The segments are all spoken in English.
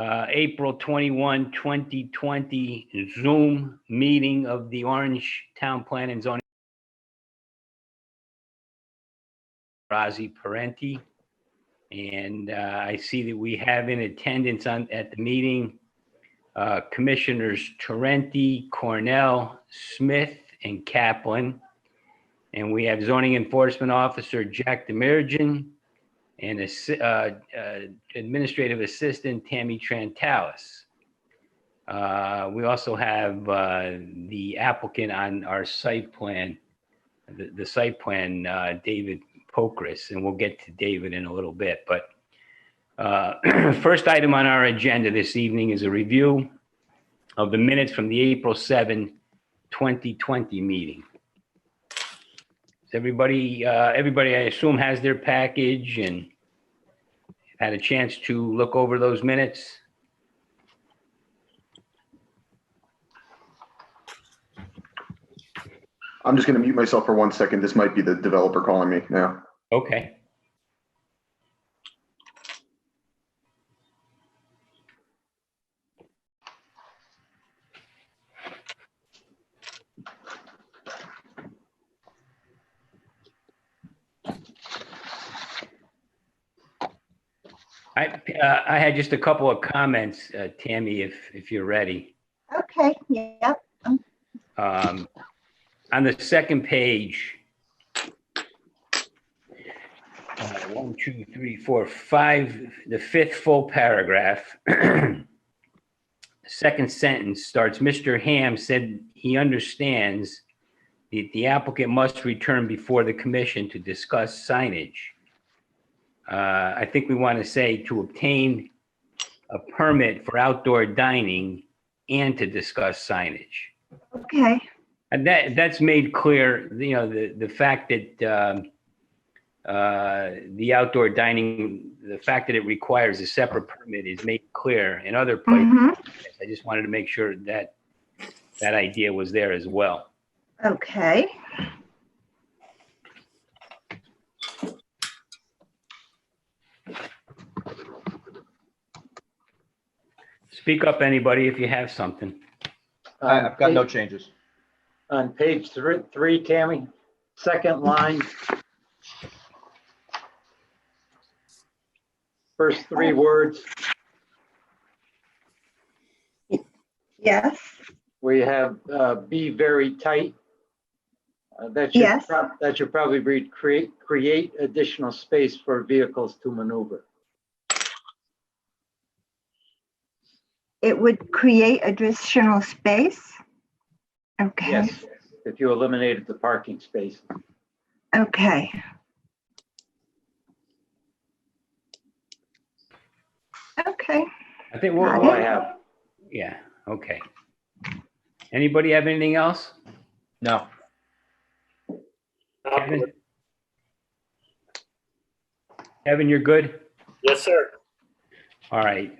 April 21, 2020 Zoom meeting of the Orange Town Plan and Zoning. Razi Parenti. And I see that we have in attendance at the meeting Commissioners Tarenti, Cornell, Smith, and Kaplan. And we have Zoning Enforcement Officer Jack Demirjian and Administrative Assistant Tammy Trantalis. We also have the applicant on our site plan, the site plan, David Pokris, and we'll get to David in a little bit. But first item on our agenda this evening is a review of the minutes from the April 7, 2020 meeting. Everybody, I assume, has their package and had a chance to look over those minutes. I'm just going to mute myself for 1 second. This might be the developer calling me now. Okay. I had just a couple of comments, Tammy, if you're ready. Okay, yep. On the second page, 1, 2, 3, 4, 5, the fifth full paragraph. The second sentence starts, Mr. Ham said he understands that the applicant must return before the commission to discuss signage. I think we want to say to obtain a permit for outdoor dining and to discuss signage. Okay, And that's made clear, you know, the fact that the outdoor dining, the fact that it requires a separate permit is made clear in other places. I just wanted to make sure that that idea was there as well. okay. Speak up, anybody, if you have something. I've got no changes. On page three, Tammy, second line. First three words, Yes, we have be very tight. That should Yes. that should probably read create additional space for vehicles to maneuver. it would create additional space. Okay, Yes, if you eliminated the parking space. okay. Okay, I think Got All we'll, I have. yeah, okay. Anybody have anything else? No. Kevin? Kevin, you're good? Yes, sir. All right.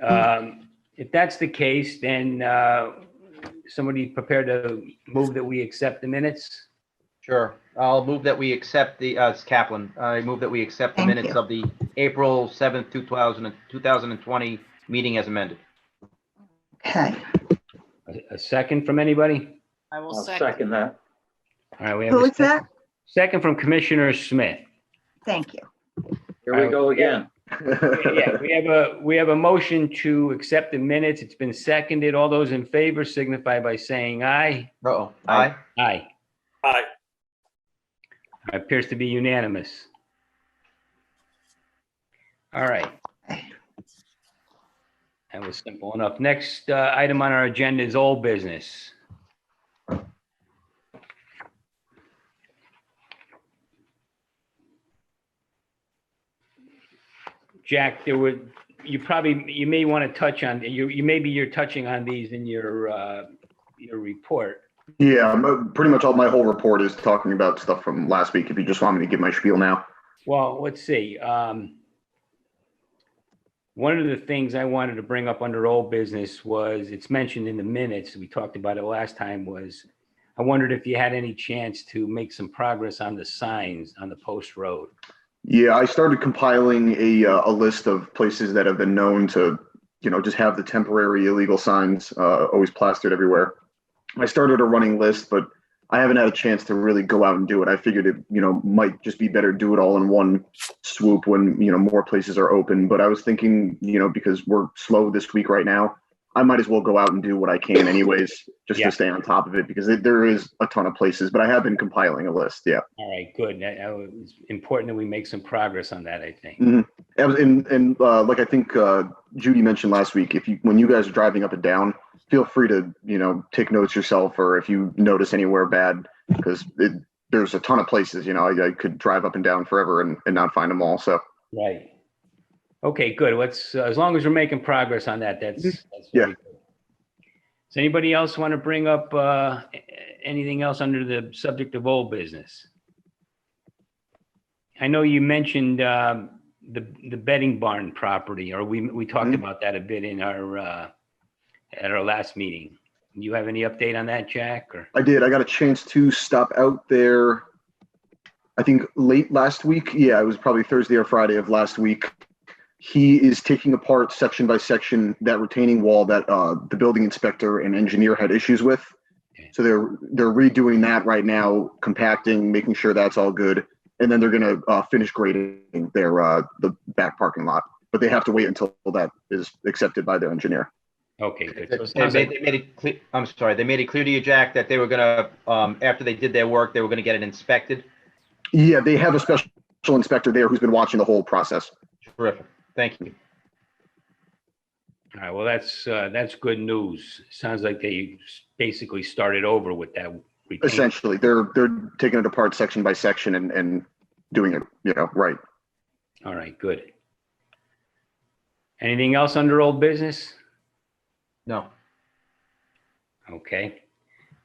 If that's the case, then somebody prepared to move that we accept the minutes? Sure. I'll move that we accept the, it's Kaplan. I move that we accept the Thank minutes you. of the April 7th, 2020 meeting as amended. okay. A second from anybody? I will I'll second. second that. All right, we have Who a is that? second from Commissioner Smith. Thank you. Here we go again. Yeah, we have a motion to accept the minutes. It's been seconded. All those in favor signify by saying aye. Uh-oh. Aye. Aye. Aye. Appears to be unanimous. All right. That was simple enough. Next item on our agenda is old business. Jack, you may want to touch on, you're touching on these in your report. Yeah, pretty much all my whole report is talking about stuff from last week. If you just want me to give my spiel now. Well, let's see. One of the things I wanted to bring up under old business was, it's mentioned in the minutes, we talked about it last time, was I wondered if you had any chance to make some progress on the signs on the post road. Yeah, I started compiling a list of places that have been known to just have the temporary illegal signs always plastered everywhere. I started a running list, but I haven't had a chance to really go out and do it. I figured it, might just be better to do it all in one swoop when, more places are open. But I was thinking, because we're slow this week right now, I might as well go out and do what I can anyways, just to stay on top of it, because there is a ton of places, but I have been compiling a list. Yeah. All right, good. It's important that we make some progress on that, I think. Mm-hmm. And like I think Judy mentioned last week, when you guys are driving up and down, feel free to, take notes yourself, or if you notice anywhere bad, because there's a ton of places, I could drive up and down forever and not find them all. So. Right. Okay, good. Let's, as long as we're making progress on that, that's very good. Does anybody else want to bring up anything else under the subject of old business? I know you mentioned the bedding barn property, or we talked about that a bit in our at our last meeting. Do you have any update on that, Jack? Or? I did. I got a chance to stop out there, I think late last week. Yeah, it was probably Thursday or Friday of last week. He is taking apart section by section that retaining wall that the building inspector and engineer had issues with. Okay. So they're redoing that right now, compacting, making sure that's all good, and then they're going to finish grading their the back parking lot. But they have to wait until that is accepted by their engineer. Okay, good. So it They sounds like, made it clear, I'm sorry, they made it clear to you, Jack, that they were gonna, after they did their work, they were gonna get it inspected? Yeah, they have a special inspector there who's been watching the whole process. Terrific. Thank you. all right, well, that's good news. Sounds like they basically started over with that. Essentially, they're taking it apart section by section and doing it, right. All right, good. Anything else under old business? No. Okay.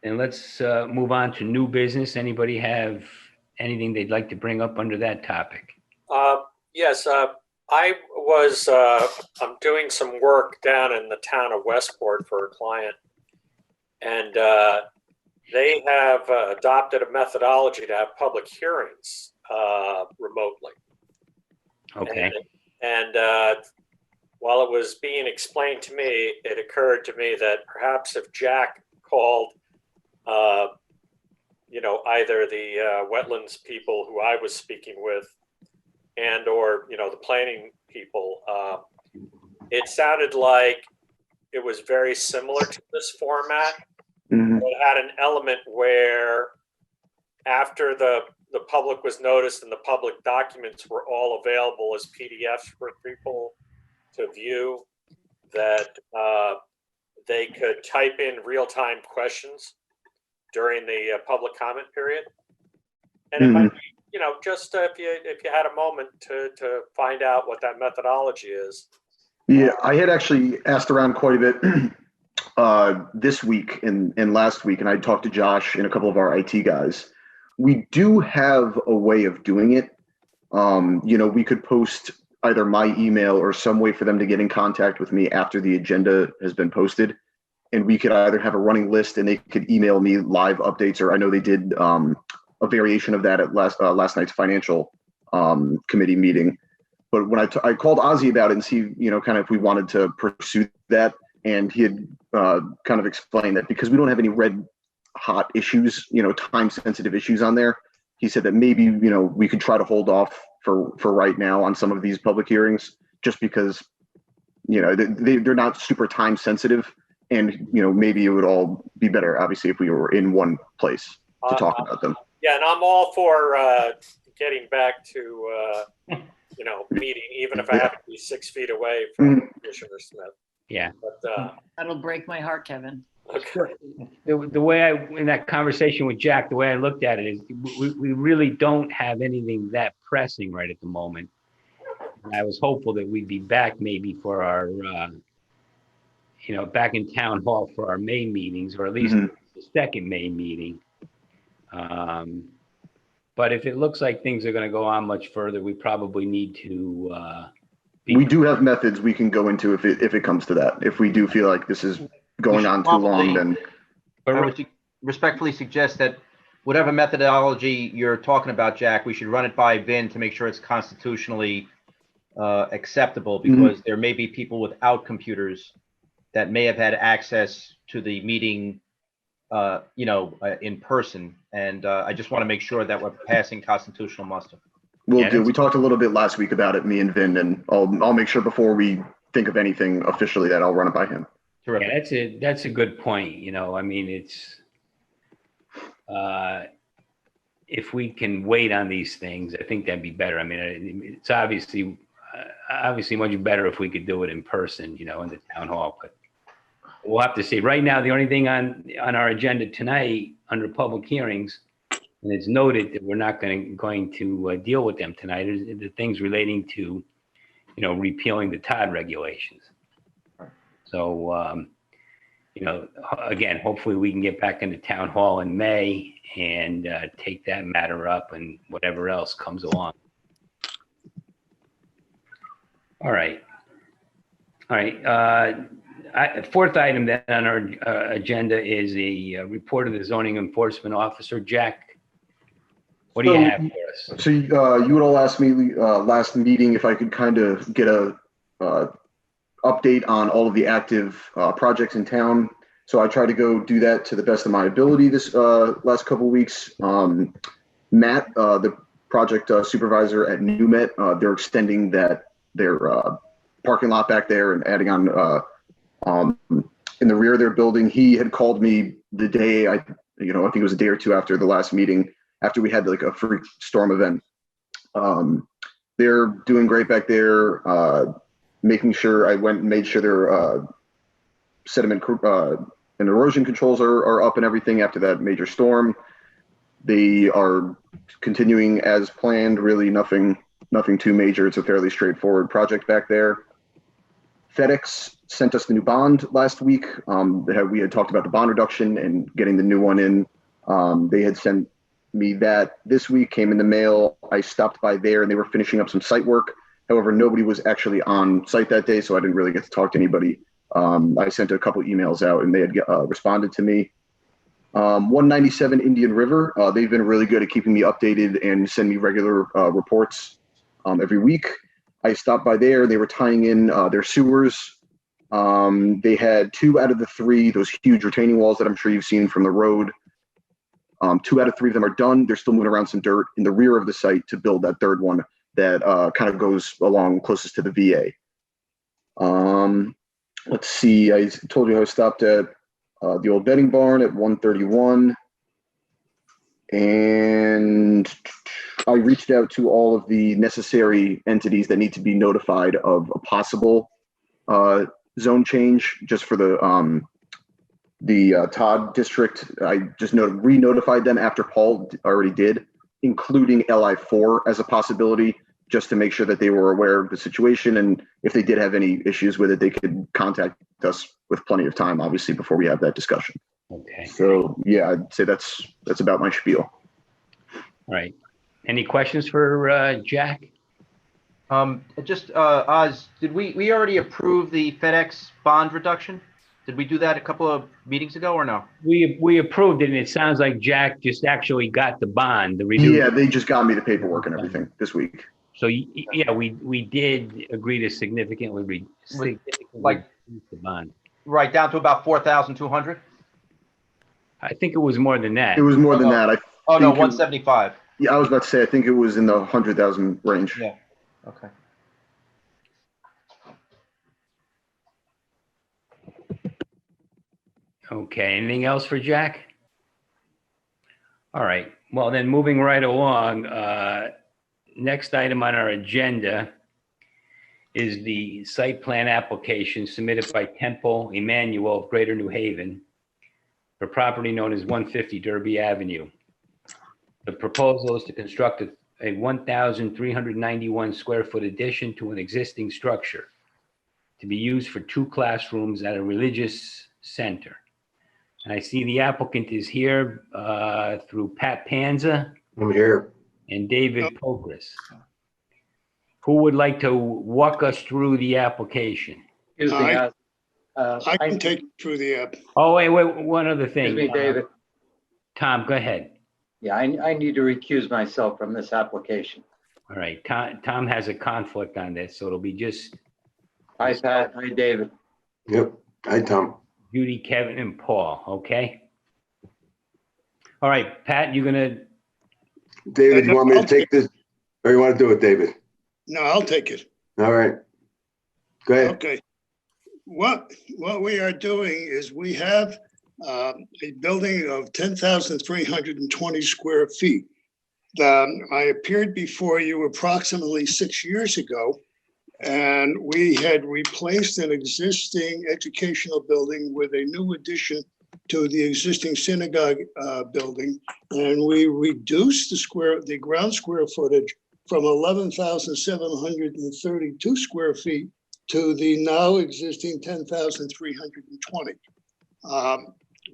Then let's move on to new business. Anybody have anything they'd like to bring up under that topic? Yes, I'm doing some work down in the town of Westport for a client, and they have adopted a methodology to have public hearings remotely. Okay. And while it was being explained to me, it occurred to me that perhaps if Jack called, either the wetlands people who I was speaking with and or, the planning people, it sounded like it was very similar to this format. Mm-hmm. It had an element where after the public was noticed and the public documents were all available as PDFs for people to view, that they could type in real-time questions during the public comment period. And it might be, just if you had a moment to find out what that methodology is. Yeah, I had actually asked around quite a bit this week and last week, and I talked to Josh and a couple of our IT guys. We do have a way of doing it. We could post either my email or some way for them to get in contact with me after the agenda has been posted. And we could either have a running list and they could email me live updates, or I know they did a variation of that at last night's financial committee meeting. But when I called Ozzy about it and see, kind of if we wanted to pursue that, and he had kind of explained that because we don't have any red hot issues, time sensitive issues on there, he said that maybe, we could try to hold off for right now on some of these public hearings, just because, they're not super time sensitive. And, maybe it would all be better, obviously, if we were in one place to talk about them. Yeah, and I'm all for getting back to, meeting, even if I have to be 6 feet away from Commissioner Smith. Yeah. But, That'll break my heart, Kevin. okay. The way in that conversation with Jack, the way I looked at it is we really don't have anything that pressing right at the moment. And I was hopeful that we'd be back maybe for our, back in town hall for our May meetings, or at least the second May meeting. But if it looks like things are going to go on much further, we probably need to. We do have methods we can go into if it comes to that. If we do feel like this is going on too long, then. I would respectfully suggest that whatever methodology you're talking about, Jack, we should run it by Vin to make sure it's constitutionally acceptable, because there may be people without computers that may have had access to the meeting, in person. And I just want to make sure that we're passing constitutional muster. We'll Yeah, do. that's- We talked a little bit last week about it, me and Vin, and I'll make sure before we think of anything officially that I'll run it by him. Terrific. Yeah, that's a good point. I mean, it's, if we can wait on these things, I think that'd be better. I mean, it's obviously much better if we could do it in person, in the town hall, but we'll have to see. Right now, the only thing on our agenda tonight under public hearings, and it's noted that we're not going to deal with them tonight, is the things relating to, repealing the Todd regulations. So, again, hopefully we can get back into town hall in May and take that matter up and whatever else comes along. All right. Fourth item then on our agenda is a report of the zoning enforcement officer. Jack, what do you have for us? So you had all asked me last meeting if I could kind of get a update on all of the active projects in town. So I tried to go do that to the best of my ability this last couple of weeks. Matt, the project supervisor at NewMet, they're extending their parking lot back there and adding on in the rear of their building. He had called me the day I think it was a day or two after the last meeting, after we had like a freak storm event. They're doing great back there. Making sure I went and made sure their sediment and erosion controls are up and everything after that major storm. They are continuing as planned. Really nothing too major. It's a fairly straightforward project back there. FedEx sent us the new bond last week. We had talked about the bond reduction and getting the new one in. They had sent me that this week, came in the mail. I stopped by there and they were finishing up some site work. However, nobody was actually on site that day, so I didn't really get to talk to anybody. I sent a couple emails out and they had responded to me. 197 Indian River, they've been really good at keeping me updated and send me regular reports every week. I stopped by there. They were tying in their sewers. They had 2 out of the 3, those huge retaining walls that I'm sure you've seen from the road. 2 out of 3 of them are done. They're still moving around some dirt in the rear of the site to build that third one that kind of goes along closest to the VA. Let's see, I told you I stopped at the old bedding barn at 131. And I reached out to all of the necessary entities that need to be notified of a possible zone change just for the Todd district. I just re-notified them after Paul already did, including LI4 as a possibility, just to make sure that they were aware of the situation. And if they did have any issues with it, they could contact us with plenty of time, obviously, before we have that discussion. Okay. So yeah, I'd say that's about my spiel. All right. Any questions for Jack? Oz, did we already approve the FedEx bond reduction? Did we do that a couple of meetings ago or no? We approved it, and it sounds like Jack just actually got the bond, the renewed. Yeah, they just got me the paperwork and everything this week. So yeah, we did agree to significantly reduce the bond. Right, down to about 4,200? I think it was more than that. It was more than that. Oh, no, think 175. Yeah, I was about to say, I think it was in the 100,000 range. Yeah, okay. Okay, anything else for Jack? All right, well then moving right along, next item on our agenda is the site plan application submitted by Temple Emmanuel of Greater New Haven for property known as 150 Derby Avenue. The proposal is to construct a 1,391 square foot addition to an existing structure to be used for 2 classrooms at a religious center. And I see the applicant is here through Pat Panza. I'm here. And David Pokris. Who would like to walk us through the application? Excuse me, I can take you through the app. Oh, wait, one other thing. excuse me, David. Tom, go ahead. Yeah, I need to recuse myself from this application. All right, Tom has a conflict on this, so it'll be just Hi, Pat. Hi, David. Yep. Hi, Tom. Judy, Kevin, and Paul, okay? All right, Pat, you're gonna, David, you want me to take this? Or you want to do it, David? No, I'll take it. All right. Go ahead. Okay. What we are doing is we have a building of 10,320 square feet. I appeared before you approximately 6 years ago, and we had replaced an existing educational building with a new addition to the existing synagogue building, and we reduced the ground square footage from 11,732 square feet to the now existing 10,320.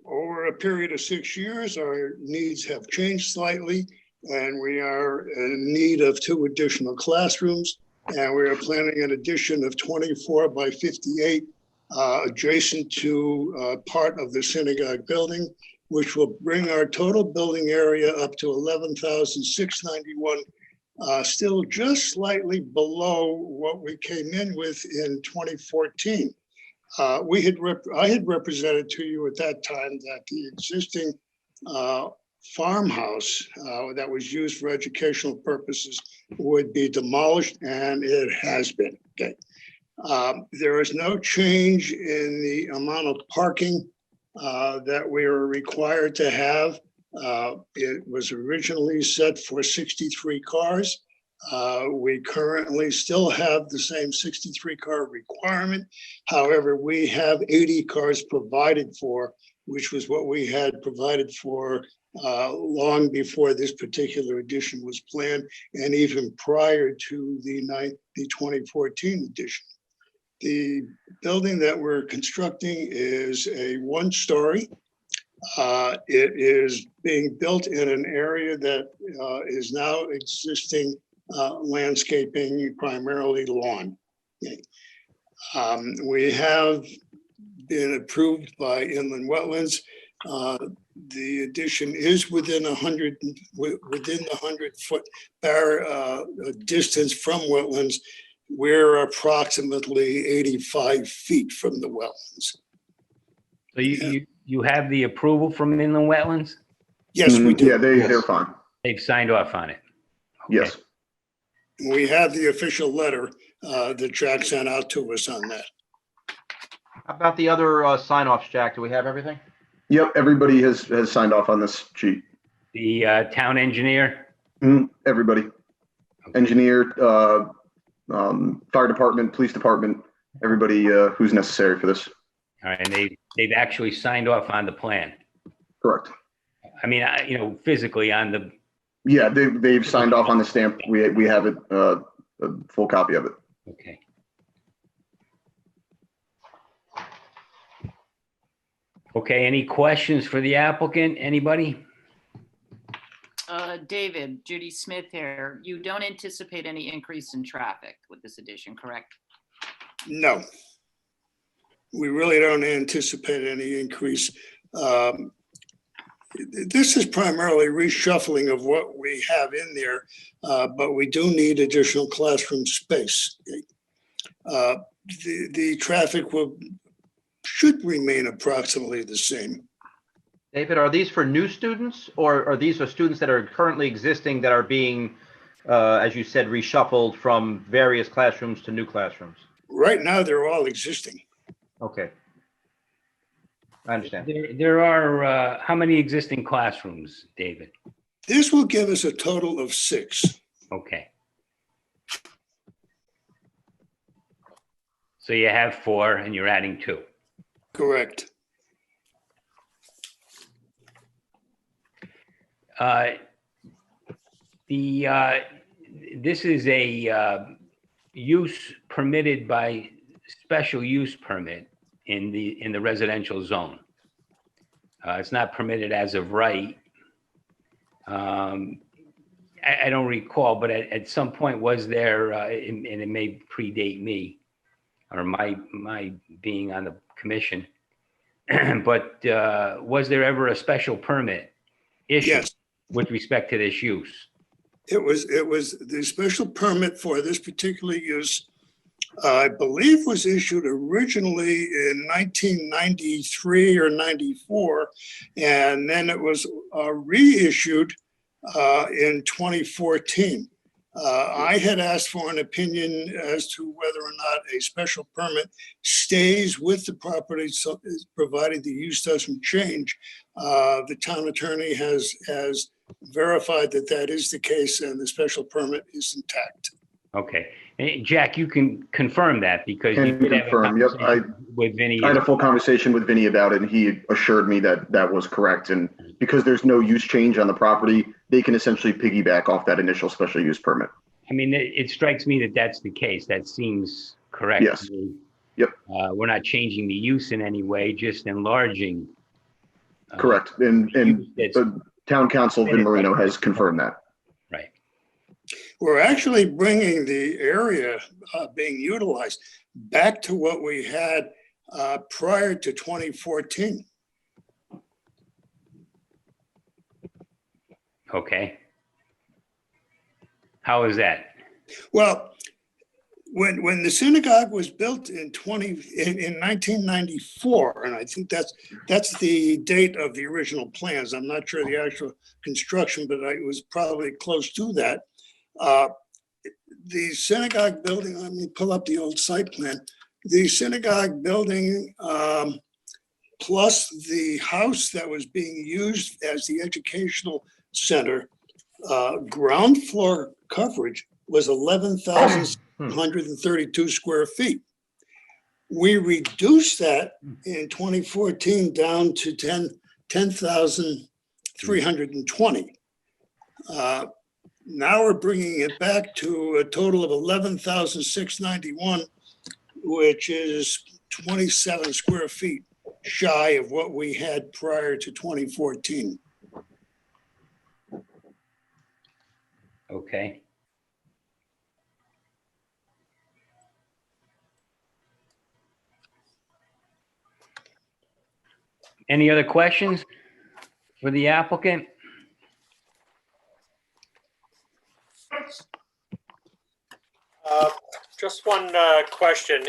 Over a period of 6 years, our needs have changed slightly, and we are in need of 2 additional classrooms. And we are planning an addition of 24 by 58 adjacent to part of the synagogue building, which will bring our total building area up to 11,691, still just slightly below what we came in with in 2014. I had represented to you at that time that the existing farmhouse that was used for educational purposes would be demolished, and it has been. Okay. There is no change in the amount of parking that we are required to have. It was originally set for 63 cars. We currently still have the same 63 car requirement. However, we have 80 cars provided for, which was what we had provided for long before this particular edition was planned, and even prior to the 2014 edition. The building that we're constructing is a 1-story. It is being built in an area that is now existing landscaping, primarily lawn. Okay. We have been approved by inland wetlands. The addition is within the 100-foot distance from wetlands. We're approximately 85 feet from the wetlands. so you have the approval from inland wetlands? Yes, we do. Yeah, they're fine. They've signed off on it? Okay. Yes. We have the official letter that Jack sent out to us on that. How about the other sign-offs, Jack? Do we have everything? Yep, everybody has signed off on this sheet. The town engineer? Everybody. Engineer, fire department, police department, everybody who's necessary for this. All right, and they've actually signed off on the plan? Correct. I mean, physically on the... Yeah, they've signed off on the stamp. We have it, a full copy of it. Okay. Okay, any questions for the applicant? Anybody? David, Judy Smith here. You don't anticipate any increase in traffic with this addition, correct? No. We really don't anticipate any increase. This is primarily reshuffling of what we have in there, but we do need additional classroom space. The traffic should remain approximately the same. David, are these for new students, or are these for students that are currently existing that are being, as you said, reshuffled from various classrooms to new classrooms? Right now, they're all existing. Okay. I understand. There are, how many existing classrooms, David? This will give us a total of 6. Okay. So you have 4 and you're adding 2. Correct. This is a use permitted by special use permit in the residential zone. It's not permitted as of right. I don't recall, but at some point was there, and it may predate me or my being on the commission, but was there ever a special permit issued Yes. with respect to this use? It was the special permit for this particular use, I believe, was issued originally in 1993 or 94, and then it was reissued in 2014. I had asked for an opinion as to whether or not a special permit stays with the property, so provided the use doesn't change. The town attorney has verified that that is the case, and the special permit is intact. Okay. And Jack, you can confirm that because you Can did have a confirm, yep, conversation with Vinny. I had a full conversation with Vinny about it, and he assured me that that was correct. And because there's no use change on the property, they can essentially piggyback off that initial special use permit. I mean, it strikes me that that's the case. That seems correct. Yes. to me. Yep. We're not changing the use in any way, just enlarging. Correct. And It's the town council, Vin Marino, has confirmed that. right. We're actually bringing the area being utilized back to what we had prior to 2014. Okay. How is that? Well, when the synagogue was built in 1994, and I think that's the date of the original plans. I'm not sure the actual construction, but it was probably close to that. The synagogue building, let me pull up the old site plan. The synagogue building plus the house that was being used as the educational center, ground floor coverage was 11,132 square feet. We reduced that in 2014 down to 10,320. Now we're bringing it back to a total of 11,691, which is 27 square feet shy of what we had prior to 2014. Okay. Any other questions for the applicant? Just one question.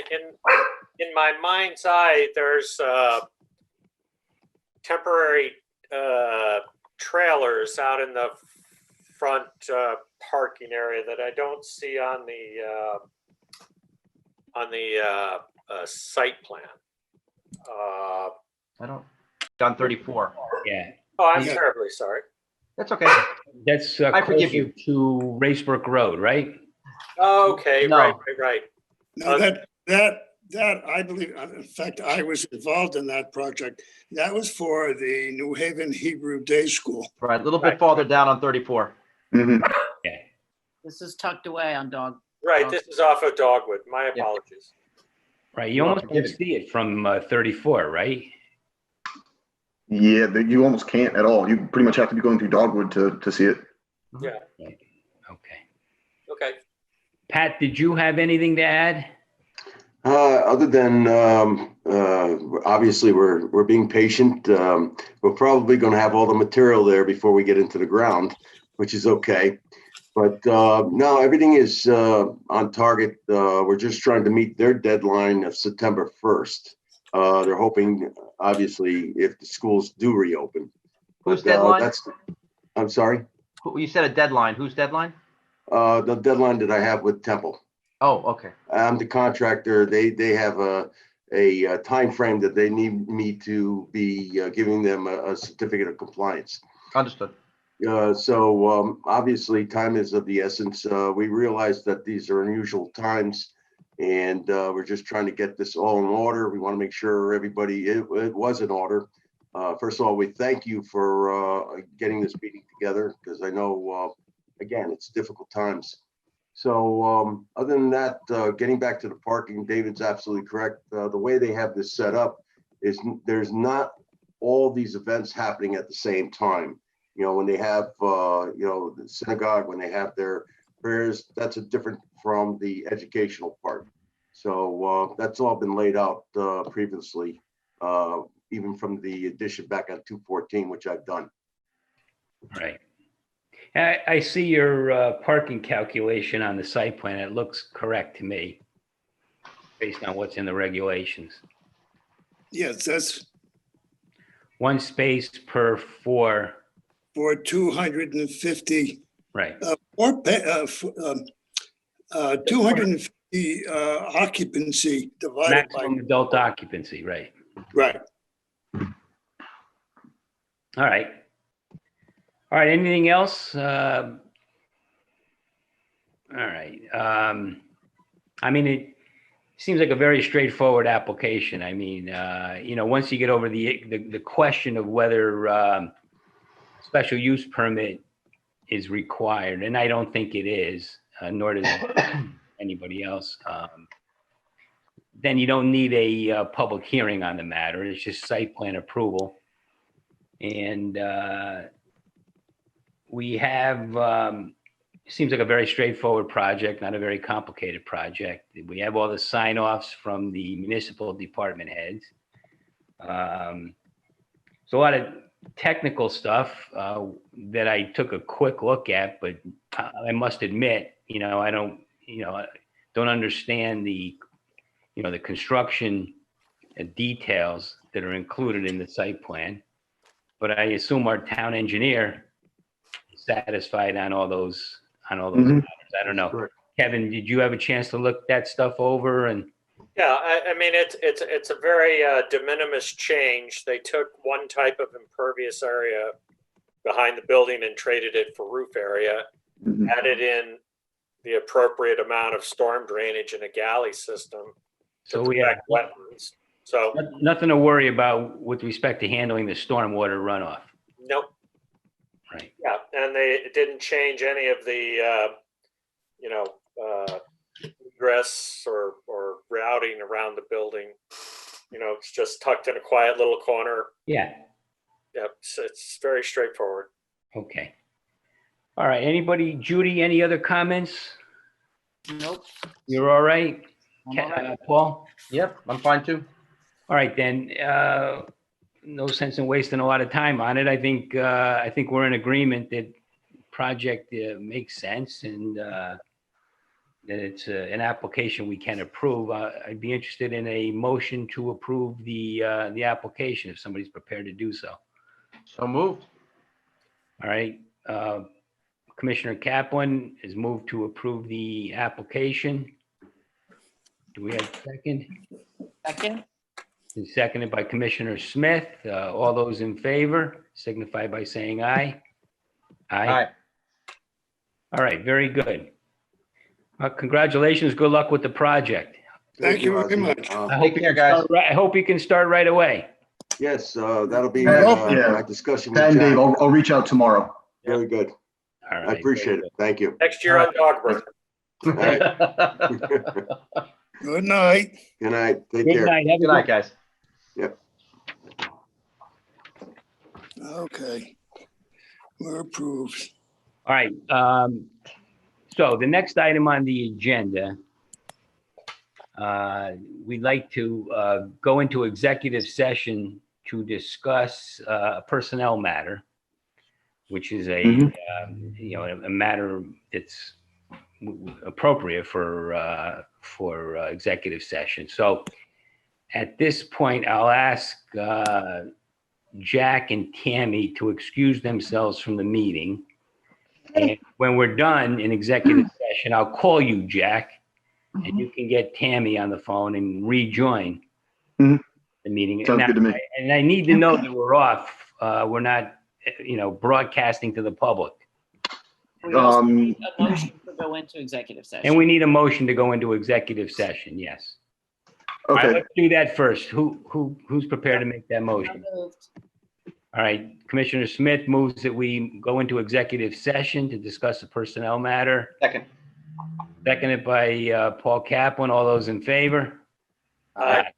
In my mind's eye, there's temporary trailers out in the front parking area that I don't see on the site plan. I don't, on 34. Yeah, Oh, I'm Yeah. terribly sorry. That's okay. that's I forgive closer you. to Racebrook Road, right? Okay, No. right. No, that I believe, in fact, I was involved in that project. That was for the New Haven Hebrew Day School. Right, a little bit Right. farther down on 34. Mhm. This is tucked away on Dog. Right, this is off of Dogwood. My Yeah. apologies. Right, you You're almost don't forgiven. see it from 34, right? Yeah, you almost can't at all. You pretty much have to be going through Dogwood to see it. Yeah, Okay. okay. Pat, did you have anything to add? Other than, obviously, we're being patient. We're probably going to have all the material there before we get into the ground, which is okay. But no, everything is on target. We're just trying to meet their deadline of September 1st. They're hoping, obviously, if the schools do reopen. Whose But, deadline? I'm sorry, You said a deadline. Whose deadline? the deadline that I have with Temple. Oh, okay. I'm the contractor. They have a time frame that they need me to be giving them a certificate of compliance. Understood. So obviously, time is of the essence. We realize that these are unusual times, and we're just trying to get this all in order. We want to make sure everybody it was in order. First of all, we thank you for getting this meeting together, because I know, again, it's difficult times. So other than that, getting back to the parking, David's absolutely correct. The way they have this set up is there's not all these events happening at the same time. You know, when they have, the synagogue, when they have their prayers, that's a different from the educational part. So that's all been laid out previously, even from the addition back on 214, which I've done. Right. I see your parking calculation on the site plan. It looks correct to me, based on what's in the regulations. Yes, that's One space per four, for 250, right. or 250 occupancy divided by, Maximum adult occupancy, right. right. All right. All right, anything else? All right. I mean, it seems like a very straightforward application. I mean, once you get over the question of whether special use permit is required, and I don't think it is, nor does anybody else, then you don't need a public hearing on the matter. It's just site plan approval. And we have, seems like a very straightforward project, not a very complicated project. We have all the sign offs from the municipal department heads. So a lot of technical stuff that I took a quick look at, but I must admit, I don't understand the construction details that are included in the site plan. But I assume our town engineer is satisfied on all those matters. I don't know. Correct. Kevin, did you have a chance to look that stuff over? And Yeah, I mean, it's a very de minimis change. They took one type of impervious area behind the building and traded it for roof area, added in the appropriate amount of storm drainage in a galley system to so we have protect wetlands. So, nothing to worry about with respect to handling the stormwater runoff. nope. Right. Yeah, and they didn't change any of the, egress or routing around the building. It's just tucked in a quiet little corner. Yeah. Yep, it's very straightforward. Okay. All right. Anybody, Judy, any other comments? Nope. You're all right? I'm all right. Paul? Yep, I'm fine too. All right, then, no sense in wasting a lot of time on it. I think we're in agreement that project makes sense and that it's an application we can approve. I'd be interested in a motion to approve the application if somebody's prepared to do so. So moved. All right. Commissioner Kaplan has moved to approve the application. Do we have a second? Second? It's seconded by Commissioner Smith. All those in favor signify by saying aye. Aye. All right, very good. Congratulations. Good luck with the project. Thank you very Ozzy. much. I Take care, guys. hope you can start right away. Yes, that'll be Yeah. my discussion with And Dave, Jack. I'll reach out tomorrow. Very good. All right. I appreciate it. Thank you. Next year on dog birthday. All right. Good night. Good night. Take Good care. night. Have a Good night, guys. Okay. We're approved. All right. So the next item on the agenda, we'd like to go into executive session to discuss a personnel matter, which is a matter that's appropriate for executive session. So at this point, I'll ask Jack and Tammy to excuse themselves from the meeting. And when we're done in executive session, I'll call you, Jack, and you can get Tammy on the phone and rejoin Mhm. the meeting. Sounds good to me. And I need to know that we're off. We're not, broadcasting to the public. We also Um, need a motion to go into executive session. And we need a motion to go into executive session, yes. All right, Okay, let's do that first. Who's prepared to make that motion? So moved. All right, Commissioner Smith moves that we go into executive session to discuss a personnel matter. Second. Seconded by Paul Kaplan. All those in favor? Aye.